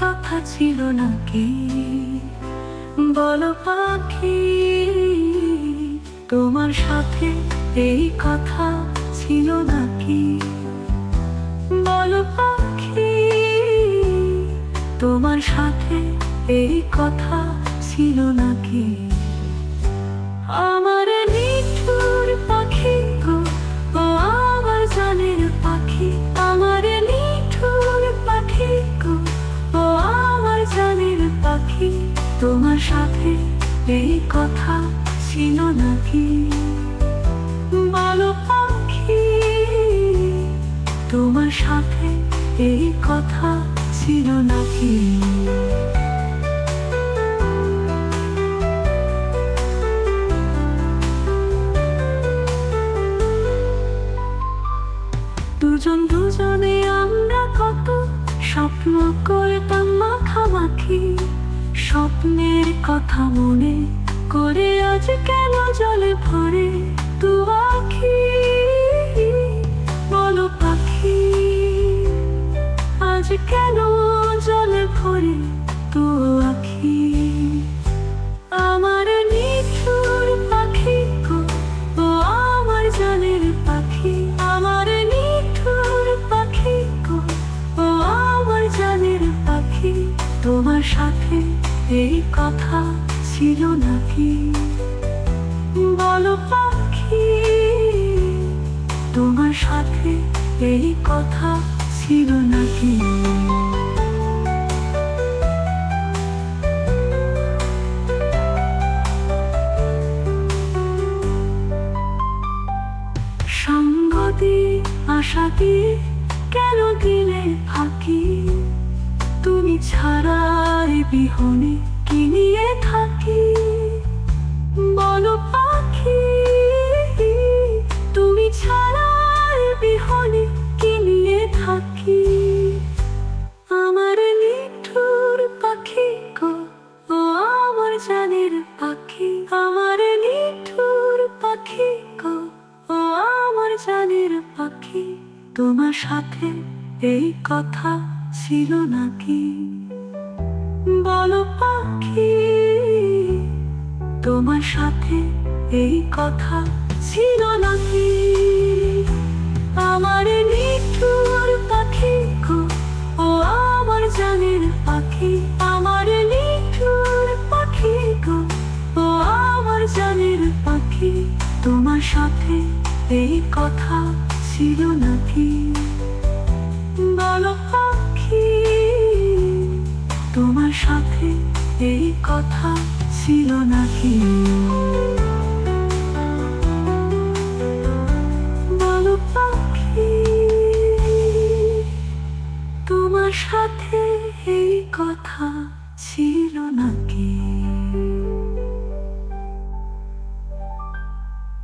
কথা ছিল নাকি? বলো পাখি, তোমার সাথে এই কথা ছিল নাকি? বলো পাখি, তোমার সাথে এই কথা ছিল নাকি? আমার নিঠুর পাখি গো, ও আমার জানের পাখি, আমার নিঠুর পাখি গো, ও আমার জানের পাখি, তোমার সাথে এই কথা ছিল নাকি? বলো পাখি, তোমার সাথে এই কথা ছিল নাকি? দুজন দুজনে আমরা কত স্বপ্ন করতাম মাখামাখি, স্বপ্নের কথা মনে করে আজ কেন জলে ভরে দু আখি? বলো পাখি, আজ কেন জলে ভরে দু আখি? আমার নিঠুর পাখি গো, ও আমার জানের পাখি, আমার নিঠুর পাখি গো, ও আমার জানের পাখি, তোমার সাথে এই কথা ছিল নাকি? বলো পাখি, তোমার সাথে এই কথা ছিল নাকি? সঙ্গ দিয়ে আশা দিয়ে কেন দিলে ফাঁকি? তুমি ছাড়া এই বিহনে কি নিয়ে থাকি? বলো পাখি, তুমি ছাড়া এই বিহনে কি নিয়ে থাকি? আমার নিঠুর পাখি গো, ও আমার জানের পাখি, আমার নিঠুর পাখি গো, ও আমার জানের পাখি, তোমার সাথে এই কথা ছিল নাকি? বলো পাখি, তোমার সাথে এই কথা ছিল নাকি? আমার নিঠুর পাখি গো, ও আমার জানের পাখি, আমার নিঠুর পাখি গো, ও আমার জানের পাখি, তোমার সাথে এই কথা ছিল নাকি? বলো পাখি, তোমার সাথে এই কথা ছিল নাকি? বলো পাখি, তোমার সাথে এই কথা ছিল নাকি?